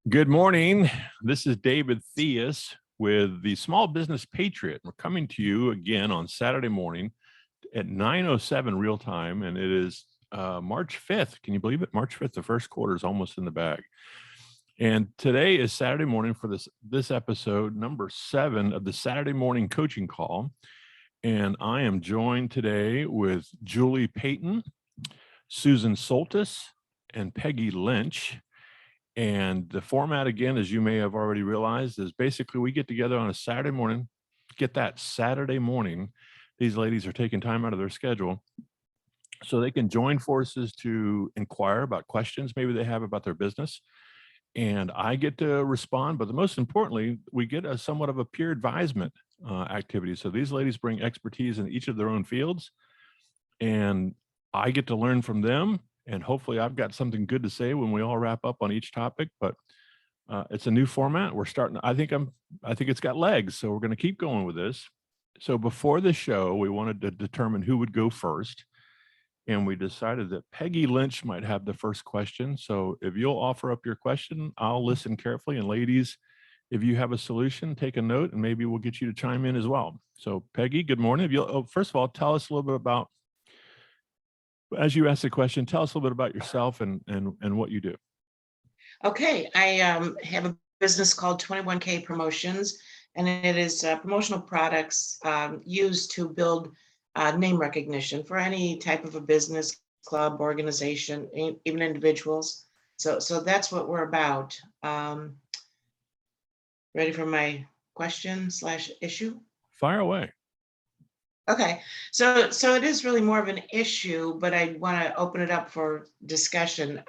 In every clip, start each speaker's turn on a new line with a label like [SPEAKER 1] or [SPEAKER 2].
[SPEAKER 1] Good morning. This is David Theus with the Small Business Patriot. We're coming to you again on Saturday morning at 9:07 real time, and it is March 5th. Can you believe it? March 5th, the first quarter is almost in the bag. And today is Saturday morning for this episode, number 7 of the Saturday morning coaching call. And I am joined today with Julie Payton, Susan Soltis, and Peggy Lynch. And the format, again, as you may have already realized, is basically we get together on a Saturday morning. Get that, Saturday morning. These ladies are taking time out of their schedule so they can join forces to inquire about questions maybe they have about their business. And I get to respond, but the most importantly, we get a somewhat of a peer advisement activity. So these ladies bring expertise in each of their own fields, and I get to learn from them. And hopefully I've got something good to say when we all wrap up on each topic, but it's a new format. We're starting, I think it's got legs, so we're going to keep going with this. So before the show, we wanted to determine who would go first. And we decided that Peggy Lynch might have the first question. So if you'll offer up your question, I'll listen carefully. And ladies, if you have a solution, take a note and maybe we'll get you to chime in as well. So Peggy, good morning. If you'll, first of all, tell us a little bit about, as you ask the question, tell us a little bit about yourself and what you do.
[SPEAKER 2] Okay, I have a business called 21K Promotions, and it is promotional products used to build name recognition for any type of a business, club, organization, even individuals. So that's what we're about. Ready for my question/issue?
[SPEAKER 1] Fire away.
[SPEAKER 2] Okay, so it is really more of an issue, but I want to open it up for discussion.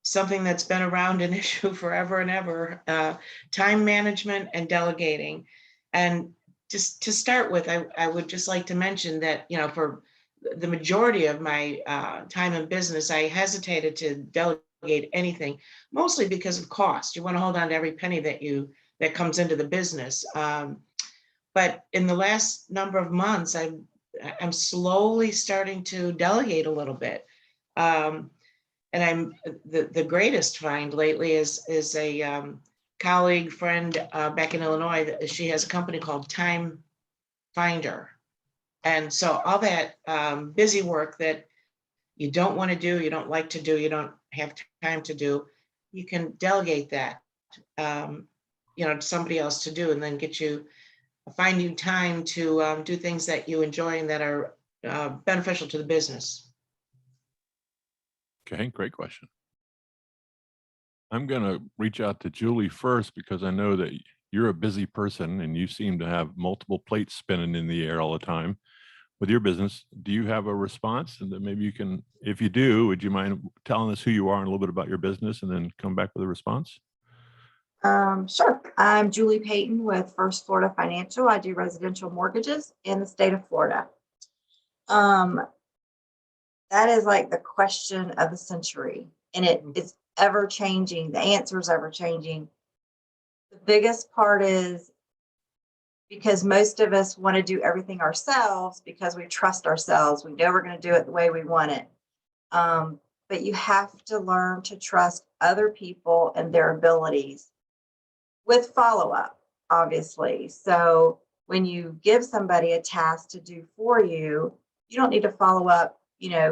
[SPEAKER 2] Something that's been around an issue forever and ever, time management and delegating. And just to start with, I would just like to mention that, for the majority of my time in business, I hesitated to delegate anything, mostly because of cost. You want to hold on to every penny that comes into the business. But in the last number of months, I'm slowly starting to delegate a little bit. And I'm the greatest find lately is a colleague friend back in Illinois. She has a company called Time Finder. And so all that busy work that you don't want to do, you don't like to do, you don't have time to do, you can delegate that, to somebody else to do, and then find you time to do things that you enjoy and that are beneficial to the business.
[SPEAKER 1] Okay, great question. I'm going to reach out to Julie first because I know that you're a busy person and you seem to have multiple plates spinning in the air all the time with your business. Do you have a response? And then maybe you can, if you do, would you mind telling us who you are and a little bit about your business and then come back with a response?
[SPEAKER 3] Sure. I'm Julie Payton with First Florida Financial. I do residential mortgages in the state of Florida. That is like the question of the century, and it's ever changing. The answer is ever changing. The biggest part is because most of us want to do everything ourselves because we trust ourselves. We know we're going to do it the way we want it. But you have to learn to trust other people and their abilities with follow-up, obviously. So when you give somebody a task to do for you, you don't need to follow up,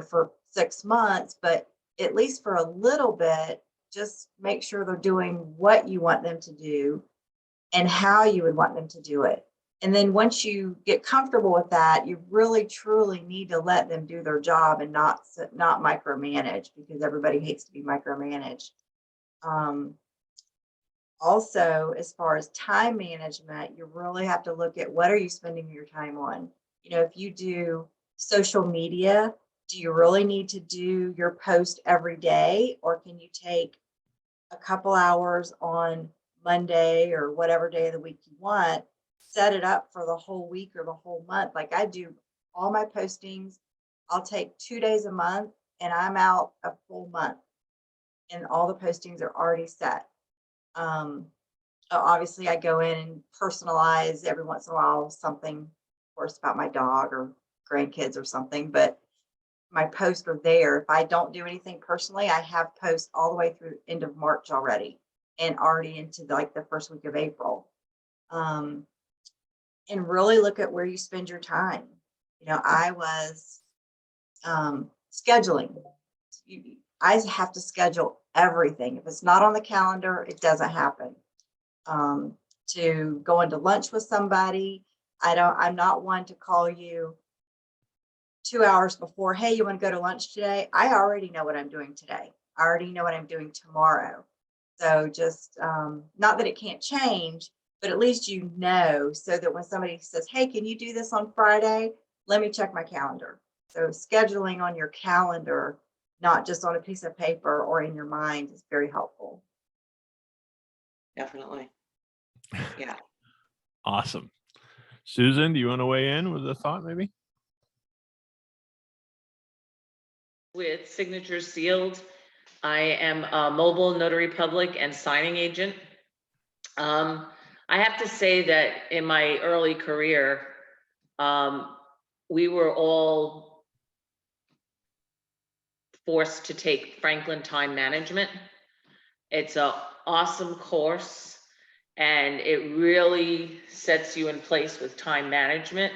[SPEAKER 3] for 6 months, but at least for a little bit, just make sure they're doing what you want them to do and how you would want them to do it. And then once you get comfortable with that, you really truly need to let them do their job and not micromanage, because everybody hates to be micromanaged. Also, as far as time management, you really have to look at what are you spending your time on. If you do social media, do you really need to do your post every day, or can you take a couple hours on Monday or whatever day of the week you want, set it up for the whole week or the whole month? Like I do all my postings. I'll take 2 days a month and I'm out a full month and all the postings are already set. Obviously I go in and personalize every once in a while something, of course, about my dog or grandkids or something, but my posts are there. If I don't do anything personally, I have posts all the way through end of March already. and already into like the first week of April. And really look at where you spend your time. You know, I was scheduling. I have to schedule everything. If it's not on the calendar, it doesn't happen. To go into lunch with somebody, I'm not one to call you 2 hours before, hey, you want to go to lunch today? I already know what I'm doing today. I already know what I'm doing tomorrow. So just, not that it can't change, but at least you know, so that when somebody says, hey, can you do this on Friday? Let me check my calendar. So scheduling on your calendar, not just on a piece of paper or in your mind, is very helpful.
[SPEAKER 2] Definitely. Yeah.
[SPEAKER 1] Awesome. Susan, do you want to weigh in with a thought maybe?
[SPEAKER 4] With signatures sealed, I am a mobile notary public and signing agent. I have to say that in my early career, we were all forced to take Franklin Time Management. It's an awesome course, and it really sets you in place with time management.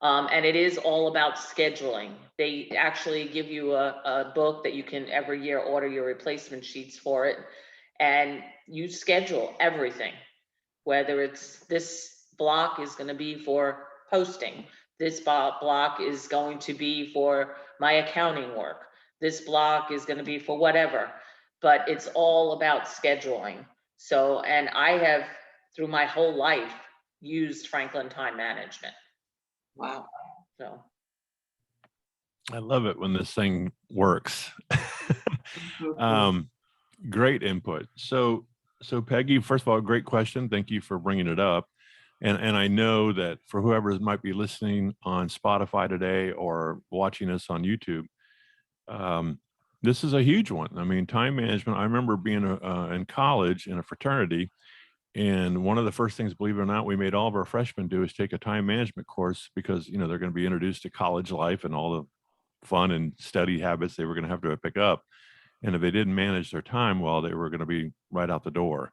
[SPEAKER 4] And it is all about scheduling. They actually give you a book that you can every year order your replacement sheets for it, and you schedule everything. Whether it's this block is going to be for posting, this block is going to be for my accounting work, this block is going to be for whatever, but it's all about scheduling. So, and I have through my whole life used Franklin Time Management.
[SPEAKER 2] Wow.
[SPEAKER 4] So
[SPEAKER 1] I love it when this thing works. Great input. So Peggy, first of all, great question. Thank you for bringing it up. And I know that for whoever might be listening on Spotify today or watching us on YouTube, this is a huge one. I mean, time management. I remember being in college in a fraternity, and one of the first things, believe it or not, we made all of our freshmen do is take a time management course, because they're going to be introduced to college life and all the fun and study habits they were going to have to pick up. And if they didn't manage their time well, they were going to be right out the door.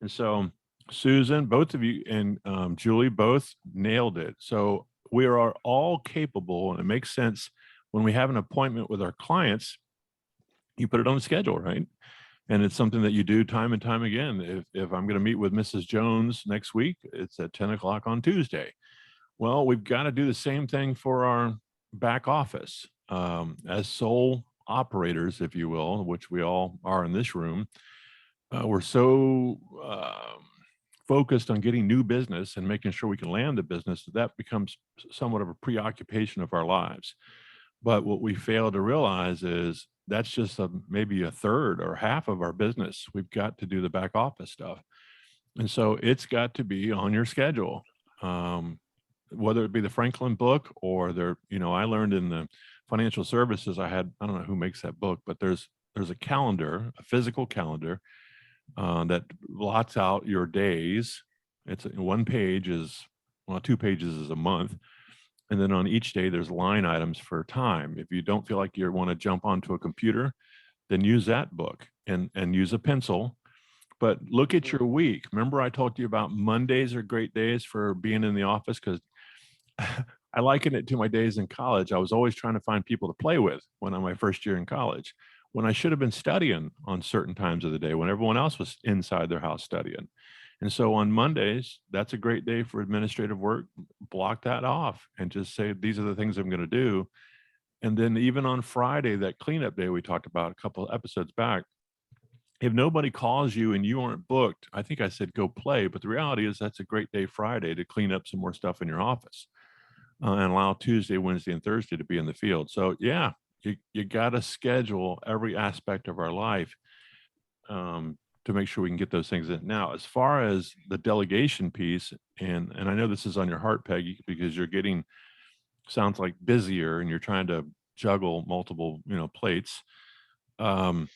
[SPEAKER 1] And so Susan, both of you, and Julie both nailed it. So we are all capable, and it makes sense when we have an appointment with our clients, you put it on the schedule, right? And it's something that you do time and time again. If I'm going to meet with Mrs. Jones next week, it's at 10 o'clock on Tuesday. Well, we've got to do the same thing for our back office. As sole operators, if you will, which we all are in this room, we're so focused on getting new business and making sure we can land the business that becomes somewhat of a preoccupation of our lives. But what we fail to realize is that's just maybe a third or half of our business. We've got to do the back office stuff. And so it's got to be on your schedule, whether it be the Franklin book or I learned in the financial services, I don't know who makes that book, but there's a calendar, a physical calendar that blots out your days. It's 1 page is, 2 pages is a month. And then on each day, there's line items for time. If you don't feel like you want to jump onto a computer, then use that book and use a pencil. But look at your week. Remember, I talked to you about Mondays are great days for being in the office, because I liken it to my days in college. I was always trying to find people to play with when I'm my first year in college, when I should have been studying on certain times of the day when everyone else was inside their house studying. And so on Mondays, that's a great day for administrative work. Block that off and just say, these are the things I'm going to do. And then even on Friday, that cleanup day we talked about a couple of episodes back, if nobody calls you and you aren't booked, I think I said go play. But the reality is that's a great day Friday to clean up some more stuff in your office and allow Tuesday, Wednesday, and Thursday to be in the field. So yeah, you got to schedule every aspect of our life to make sure we can get those things in. Now, as far as the delegation piece, and I know this is on your heart, Peggy, because you're getting, sounds like busier and you're trying to juggle multiple, plates. The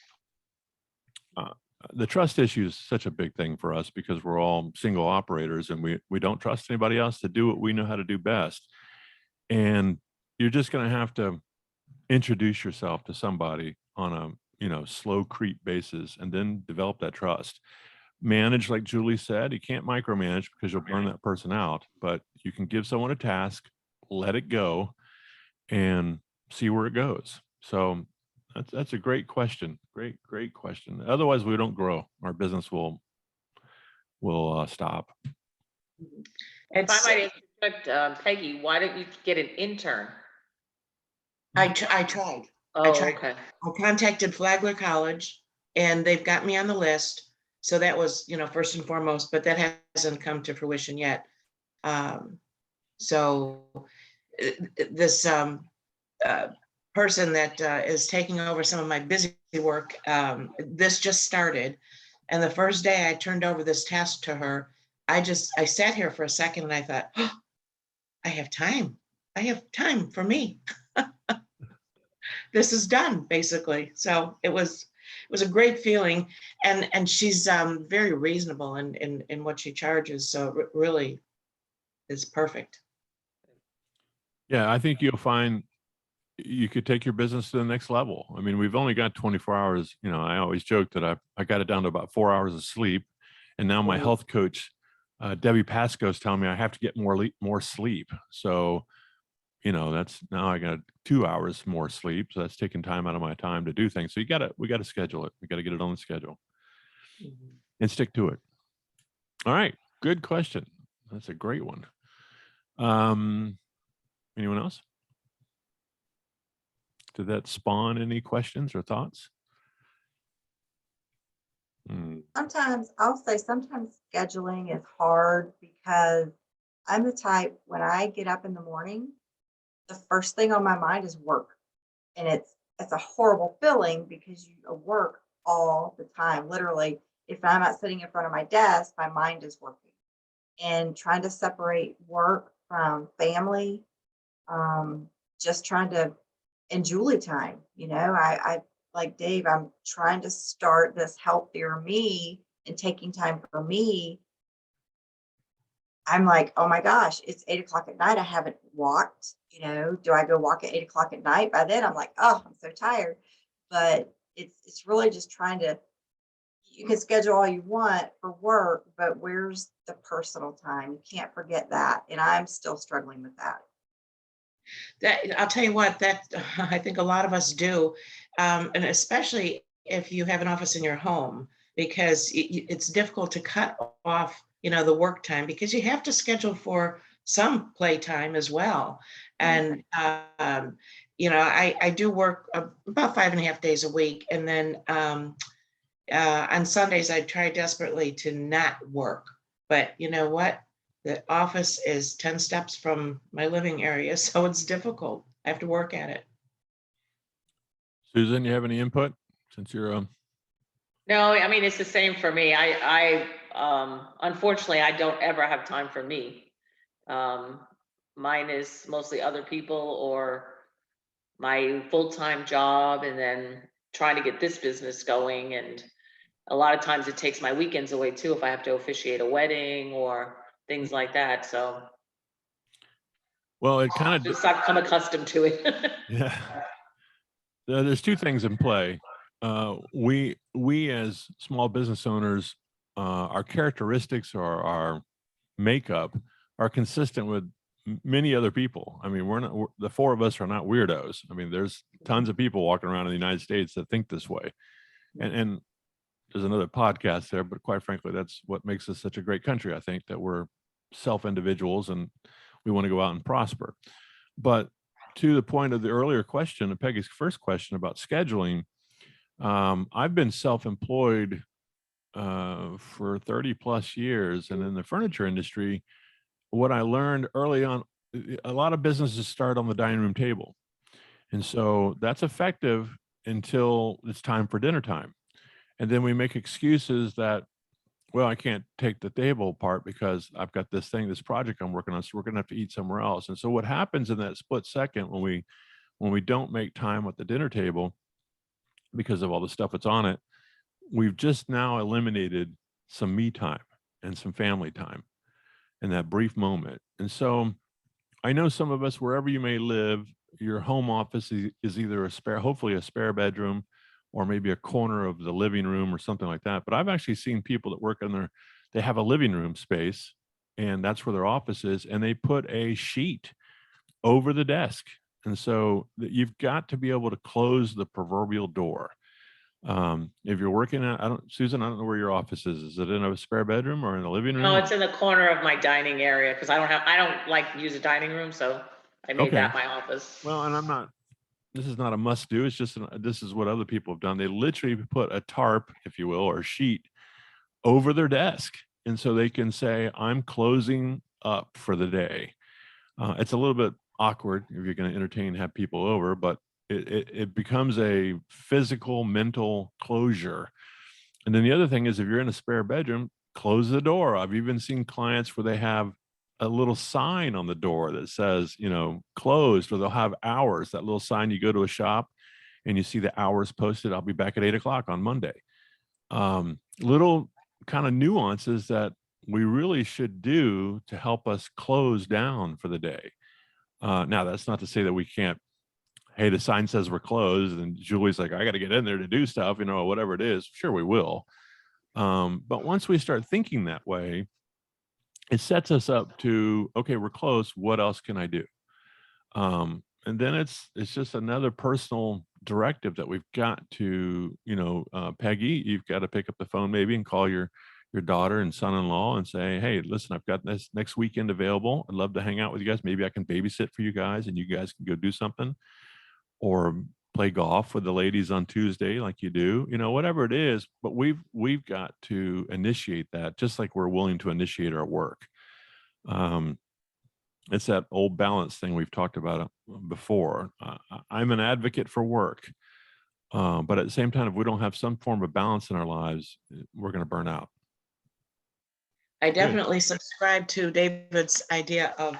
[SPEAKER 1] trust issue is such a big thing for us because we're all single operators and we don't trust anybody else to do what we know how to do best. And you're just going to have to introduce yourself to somebody on a slow creep basis and then develop that trust. manage, like Julie said. You can't micromanage because you'll burn that person out, but you can give someone a task, let it go, and see where it goes. So that's a great question. Great question. Otherwise, we don't grow. Our business will stop.
[SPEAKER 4] If I
[SPEAKER 2] It's,
[SPEAKER 4] might interject, Peggy, why don't you get an intern?
[SPEAKER 2] I tried.
[SPEAKER 4] Oh,
[SPEAKER 2] tried.
[SPEAKER 4] okay.
[SPEAKER 2] I contacted Flagler College and they've got me on the list. So that was, first and foremost, but that hasn't come to fruition yet. So this person that is taking over some of my busy work, this just started. And the first day I turned over this task to her, I sat here for a second and I thought, oh, I have time. I have time for me. This is done, basically. So it was a great feeling, and she's very reasonable in what she charges. So it really is perfect.
[SPEAKER 1] Yeah, I think you'll find you could take your business to the next level. I mean, we've only got 24 hours. I always joke that I got it down to about 4 hours of sleep, and now my health coach, Debbie Pascoe, is telling me I have to get more sleep. So, that's now I got 2 hours more sleep. So that's taking time out of my time to do things. So we got to schedule it. We got to get it on the schedule and stick to it. All right. Good question. That's a great one. Anyone else? Did that spawn any questions or thoughts?
[SPEAKER 3] Sometimes sometimes scheduling is hard because I'm the type, when I get up in the morning, the first thing on my mind is work. And it's a horrible feeling because you work all the time. Literally, if I'm not sitting in front of my desk, my mind is working. And trying to separate work from family, just trying to, and Julie time, I like Dave, I'm trying to start this healthier me and taking time for me. I'm like, oh my gosh, it's 8 o'clock at night. I haven't walked, do I go walk at 8 o'clock at night? By then I'm like, oh, I'm so tired. But it's really just trying to, you can schedule all you want for work, but where's the personal time? You can't forget that. And I'm still struggling with that.
[SPEAKER 2] That I'll tell you what, that I think a lot of us do, and especially if you have an office in your home, because it's difficult to cut off, the work time, because you have to schedule for some playtime as well. And I do work about 5.5 days a week, and then on Sundays I try desperately to not work. But you know what? The office is 10 steps from my living area, so it's difficult. I have to work at it.
[SPEAKER 1] Susan, you have any input since you're
[SPEAKER 4] No, I mean, it's the same for me. I unfortunately, I don't ever have time for me. Mine is mostly other people or my full-time job, and then trying to get this business going. And a lot of times it takes my weekends away too, if I have to officiate a wedding or things like that. So
[SPEAKER 1] well, it kind of
[SPEAKER 4] just I've come accustomed to it.
[SPEAKER 1] yeah. There's two things in play. We as small business owners, our characteristics or our makeup are consistent with many other people. I mean, the four of us are not weirdos. I mean, there's tons of people walking around in the United States that think this way. And there's another podcast there, but quite frankly, that's what makes us such a great country. I think that we're self-individuals and we want to go out and prosper. But to the point of the earlier question, Peggy's first question about scheduling, I've been self-employed for 30 plus years. And in the furniture industry, what I learned early on, a lot of businesses start on the dining room table. And so that's effective until it's time for dinner time. And then we make excuses that, well, I can't take the table apart because I've got this project I'm working on, so we're going to have to eat somewhere else. And so what happens in that split second when we don't make time at the dinner table because of all the stuff that's on it, we've just now eliminated some me time and some family time in that brief moment. And so I know some of us, wherever you may live, your home office is either hopefully a spare bedroom or maybe a corner of the living room or something like that. But I've actually seen people that work in their, they have a living room space and that's where their office is, and they put a sheet over the desk. And so you've got to be able to close the proverbial door. If you're working at, Susan, I don't know where your office is. Is it in a spare bedroom or in a living room?
[SPEAKER 4] No, it's in the corner of my dining area because I don't like to use a dining room, so I made
[SPEAKER 1] Okay.
[SPEAKER 4] that my office.
[SPEAKER 1] Well, and this is not a must do. It's just, this is what other people have done. They literally put a tarp, if you will, or a sheet over their desk. And so they can say, I'm closing up for the day. It's a little bit awkward if you're going to entertain, have people over, but it becomes a physical, mental closure. And then the other thing is, if you're in a spare bedroom, close the door. I've even seen clients where they have a little sign on the door that says, you know, closed, or they'll have hours. That little sign, you go to a shop and you see the hours posted. I'll be back at 8 o'clock on Monday. Little kind of nuances that we really should do to help us close down for the day. Now, that's not to say that we can't, hey, the sign says we're closed, and Julie's like, I got to get in there to do stuff, you know, whatever it is. Sure, we will. But once we start thinking that way, it sets us up to, okay, we're closed. What else can I do? And then it's just another personal directive that we've got to, you know, Peggy, you've got to pick up the phone maybe and call your daughter and son-in-law and say, hey, listen, I've got this next weekend available. I'd love to hang out with you guys. Maybe I can babysit for you guys and you guys can go do something, or play golf with the ladies on Tuesday like you do, you know, whatever it is. But we've got to initiate that, just like we're willing to initiate our work. It's that old balance thing we've talked about before. I'm an advocate for work, but at the same time, if we don't have some form of balance in our lives, we're going to burn out.
[SPEAKER 2] I definitely subscribe to David's idea of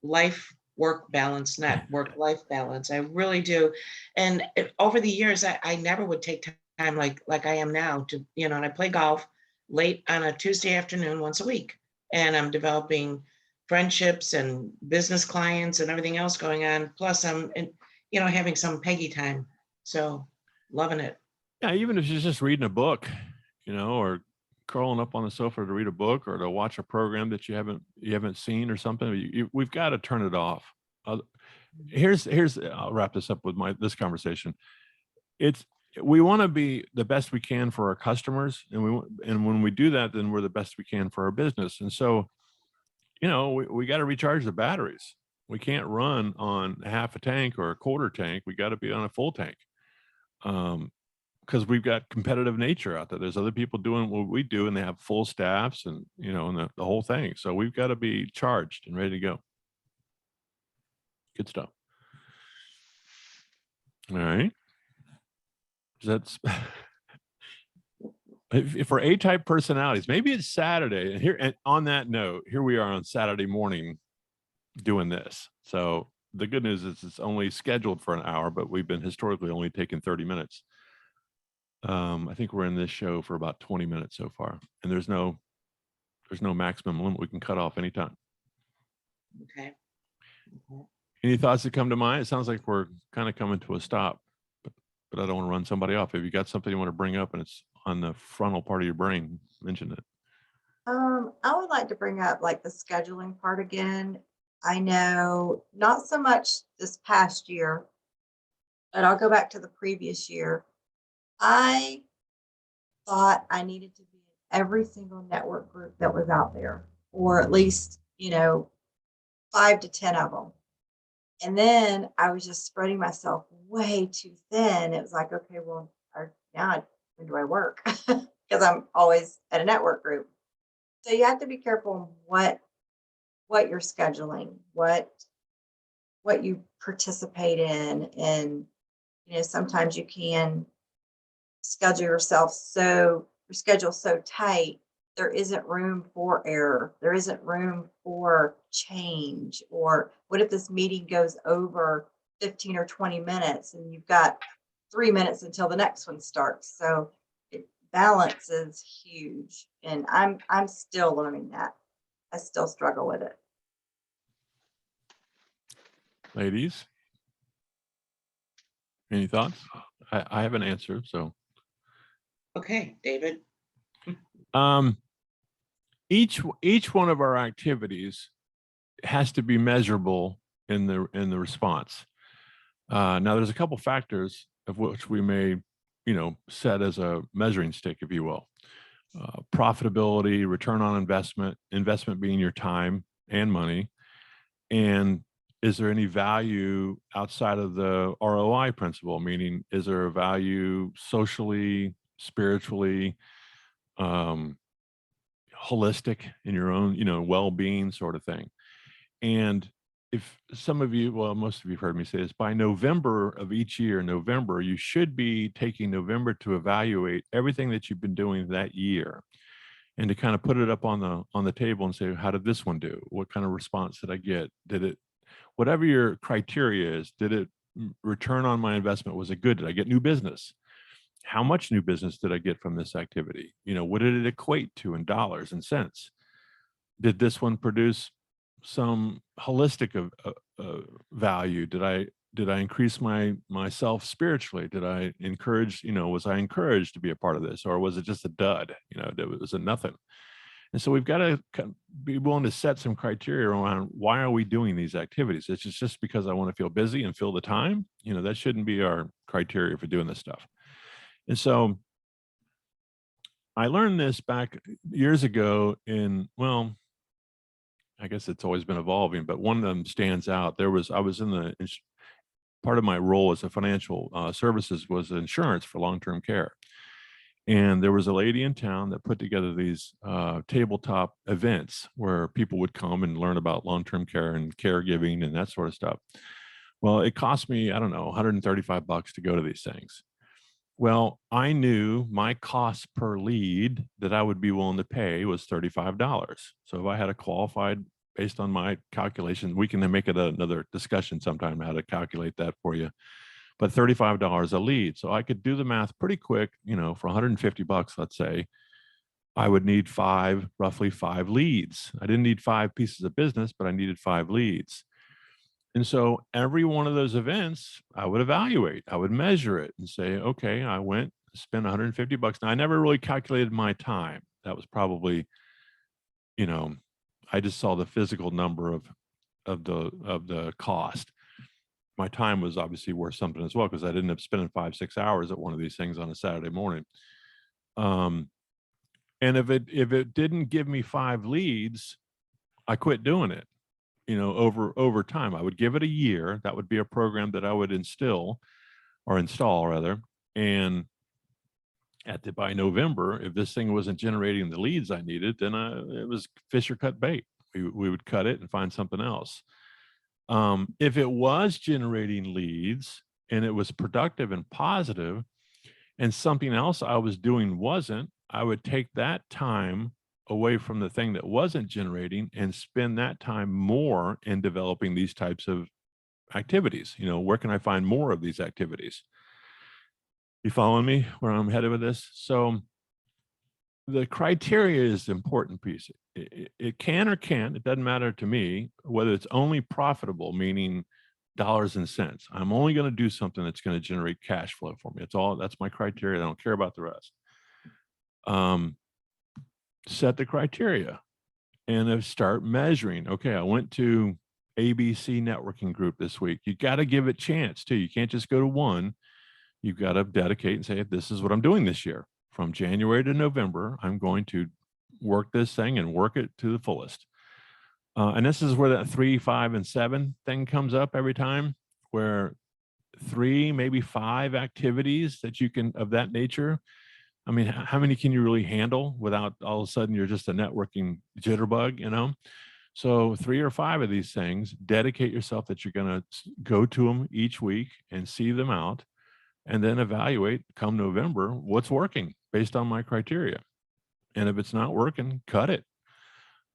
[SPEAKER 2] life-work balance, not work-life balance. I really do. And over the years, I never would take time like I am now to, you know, and I play golf late on a Tuesday afternoon once a week. And I'm developing friendships and business clients and everything else going on. Plus I'm, you know, having some Peggy time. So loving it.
[SPEAKER 1] Yeah, even if she's just reading a book, you know, or curling up on the sofa to read a book or to watch a program that you haven't seen or something, we've got to turn it off. Here's I'll wrap this up with this conversation. We want to be the best we can for our customers, and when we do that, then we're the best we can for our business. And so, you know, we got to recharge the batteries. We can't run on half a tank or a quarter tank. We got to be on a full tank. Because we've got competitive nature out there. There's other people doing what we do, and they have full staffs, and you know, and the whole thing. So we've got to be charged and ready to go. Good stuff. All right. That's if for A-type personalities, maybe it's Saturday, and here, and on that note, here we are on Saturday morning doing this. So the good news is it's only scheduled for an hour, but we've been historically only taking 30 minutes. I think we're in this show for about 20 minutes so far, and there's no maximum limit. We can cut off anytime.
[SPEAKER 2] Okay.
[SPEAKER 1] Any thoughts that come to mind? It sounds like we're kind of coming to a stop, but I don't want to run somebody off. If you got something you want to bring up and it's on the frontal part of your brain, mention it.
[SPEAKER 3] I would like to bring up like the scheduling part again. I know not so much this past year, but I'll go back to the previous year. I thought I needed to be in every single network group that was out there, or at least, you know, 5 to 10 of them. And then I was just spreading myself way too thin. It was like, okay, well, now when do I work? Because I'm always at a network group. So you have to be careful what you're scheduling, what you participate in. And, you know, sometimes you can schedule your schedule so tight, there isn't room for error. There isn't room for change. Or what if this meeting goes over 15 or 20 minutes and you've got 3 minutes until the next one starts? So balance is huge. And I'm still learning that. I still struggle with it.
[SPEAKER 1] Ladies. Any thoughts? I have an answer. So
[SPEAKER 2] Okay, David.
[SPEAKER 1] um, each one of our activities has to be measurable in the response. Now, there's a couple factors of which we may, set as a measuring stick, if you will. Profitability, return on investment being your time and money, and is there any value outside of the ROI principle? Meaning, is there a value socially, spiritually, um, holistic in your own, well-being sort of thing? And if some of you, well, most of you have heard me say this, by November of each year, November, you should be taking November to evaluate everything that you've been doing that year and to kind of put it up on the table and say, how did this one do? What kind of response did I get? Did it, whatever your criteria is, did it return on my investment? Was it good? Did I get new business? How much new business did I get from this activity? What did it equate to in dollars and cents? Did this one produce some holistic value? Did I increase myself spiritually? Did I encourage, was I encouraged to be a part of this, or was it just a dud? Was it nothing? And so we've got to be willing to set some criteria around why are we doing these activities? It's just because I want to feel busy and fill the time. That shouldn't be our criteria for doing this stuff. And so I learned this back years ago well, I guess it's always been evolving, but one of them stands out. I was in part of my role as a financial services was insurance for long-term care. And there was a lady in town that put together these tabletop events where people would come and learn about long-term care and caregiving and that sort of stuff. Well, it cost me, I don't know, $135 to go to these things. Well, I knew my cost per lead that I would be willing to pay was $35. So if I had a qualified, based on my calculation, we can then make it another discussion sometime how to calculate that for you. But $35 a lead. So I could do the math pretty quick, for $150, let's say, I would need roughly five leads. I didn't need 5 pieces of business, but I needed 5 leads. And so every one of those events, I would evaluate, I would measure it and say, okay, I went, spent $150. Now I never really calculated my time. That was probably, I just saw the physical number of the cost. My time was obviously worth something as well, because I didn't have spending 5-6 hours at one of these things on a Saturday morning. And if it didn't give me 5 leads, I quit doing it. Over time, I would give it a year. That would be a program that I would install rather. And by November, if this thing wasn't generating the leads I needed, then it was fish or cut bait. We would cut it and find something else. If it was generating leads and it was productive and positive, and something else I was doing wasn't, I would take that time away from the thing that wasn't generating and spend that time more in developing these types of activities. Where can I find more of these activities? You following me where I'm headed with this? So the criteria is the important piece. It can or can't, it doesn't matter to me whether it's only profitable, meaning dollars and cents. I'm only going to do something that's going to generate cash flow for me. That's my criteria. I don't care about the rest. Set the criteria and then start measuring. Okay, I went to ABC networking group this week. You got to give it a chance too. You can't just go to one. You've got to dedicate and say, this is what I'm doing this year. From January to November, I'm going to work this thing and work it to the fullest. And this is where that 3, 5, and 7 thing comes up every time, where 3, maybe 5 activities that you can, of that nature. I mean, how many can you really handle without all of a sudden you're just a networking jitterbug, So 3 or 5 of these things, dedicate yourself that you're going to go to them each week and see them out, and then evaluate come November, what's working based on my criteria. And if it's not working, cut it.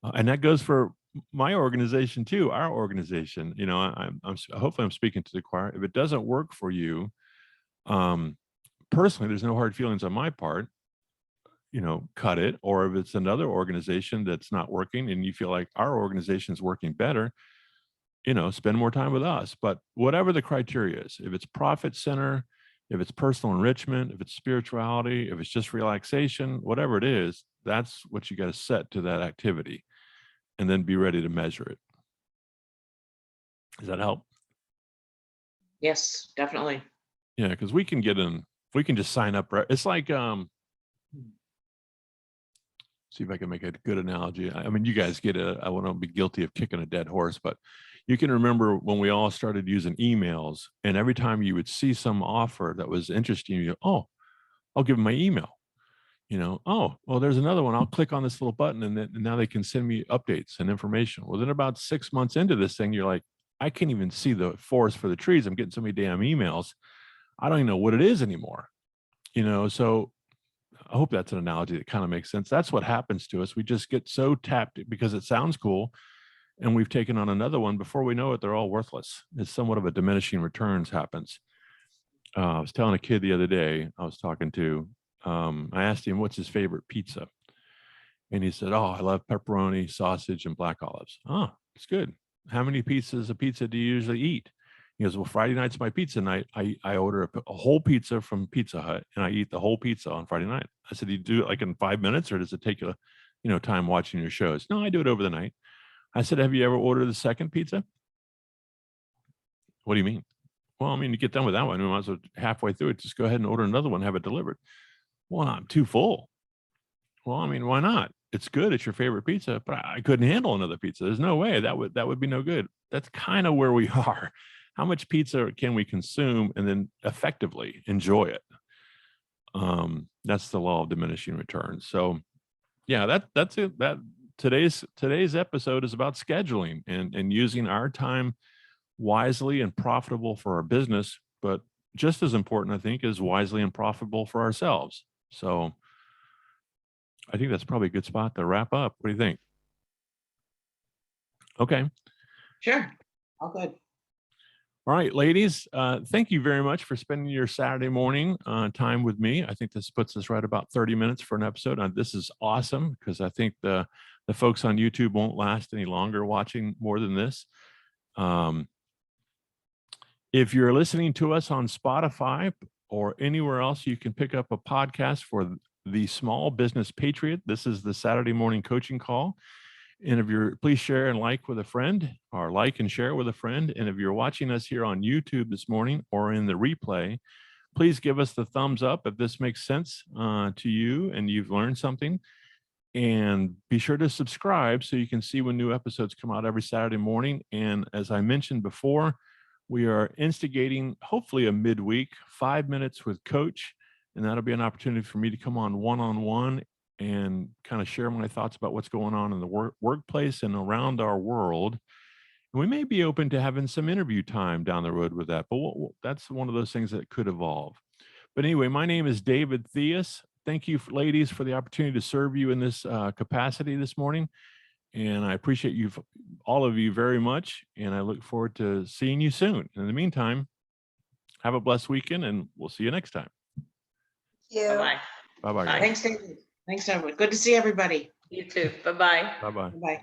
[SPEAKER 1] And that goes for my organization too, our organization. Hopefully I'm speaking to the choir. If it doesn't work for you, personally, there's no hard feelings on my part, cut it. Or if it's another organization that's not working and you feel like our organization is working better, spend more time with us. But whatever the criteria is, if it's profit center, if it's personal enrichment, if it's spirituality, if it's just relaxation, whatever it is, that's what you got to set to that activity and then be ready to measure it. Does that help?
[SPEAKER 2] Yes, definitely.
[SPEAKER 1] Yeah, because we can just sign up. It's like, see if I can make a good analogy. I mean, you guys get it. I want to be guilty of kicking a dead horse, but you can remember when we all started using emails, and every time you would see some offer that was interesting, you go, oh, I'll give them my email. Oh, well, there's another one. I'll click on this little button and now they can send me updates and information. Well, then about 6 months into this thing, you're like, I can't even see the forest for the trees. I'm getting so many damn emails. I don't even know what it is anymore. So I hope that's an analogy that kind of makes sense. That's what happens to us. We just get so tapped because it sounds cool. And we've taken on another one. Before we know it, they're all worthless. It's somewhat of a diminishing returns happens. I was telling a kid the other day I was talking to, I asked him what's his favorite pizza. And he said, oh, I love pepperoni, sausage, and black olives. Oh, it's good. How many pieces of pizza do you usually eat? He goes, well, Friday night's my pizza night. I order a whole pizza from Pizza Hut and I eat the whole pizza on Friday night. I said, you do it like in 5 minutes or does it take you, time watching your shows? No, I do it over the night. I said, have you ever ordered the second pizza? What do you mean? Well, I mean, you get done with that one. We might as well halfway through it, just go ahead and order another one, have it delivered. Well, I'm too full. Well, I mean, why not? It's good. It's your favorite pizza, but I couldn't handle another pizza. There's no way that would be no good. That's kind of where we are. How much pizza can we consume and then effectively enjoy it? That's the law of diminishing returns. So yeah, that's it. That today's episode is about scheduling and using our time wisely and profitable for our business, but just as important, I think, is wisely and profitable for ourselves. So I think that's probably a good spot to wrap up. What do you think? Okay.
[SPEAKER 2] Sure. All good.
[SPEAKER 1] All right, ladies, thank you very much for spending your Saturday morning time with me. I think this puts us right about 30 minutes for an episode. This is awesome because I think the folks on YouTube won't last any longer watching more than this. If you're listening to us on Spotify or anywhere else, you can pick up a podcast for the Small Business Patriot. This is the Saturday morning coaching call. And if you're, please share and like with a friend, or like and share with a friend. And if you're watching us here on YouTube this morning or in the replay, please give us the thumbs up if this makes sense to you and you've learned something. And be sure to subscribe so you can see when new episodes come out every Saturday morning. And as I mentioned before, we are instigating hopefully a midweek 5 minutes with Coach. And that'll be an opportunity for me to come on one-on-one and kind of share my thoughts about what's going on in the workplace and around our world. And we may be open to having some interview time down the road with that, but that's one of those things that could evolve. But anyway, my name is David Theus. Thank you, ladies, for the opportunity to serve you in this capacity this morning. And I appreciate you, all of you, very much. And I look forward to seeing you soon. In the meantime, have a blessed weekend and we'll see you next time.
[SPEAKER 3] Thank you.
[SPEAKER 4] Bye-bye.
[SPEAKER 1] Bye-bye.
[SPEAKER 4] Bye.
[SPEAKER 2] Thanks, David. Thanks, everyone. Good to see everybody.
[SPEAKER 4] You too. Bye-bye.
[SPEAKER 1] Bye-bye.
[SPEAKER 2] Bye.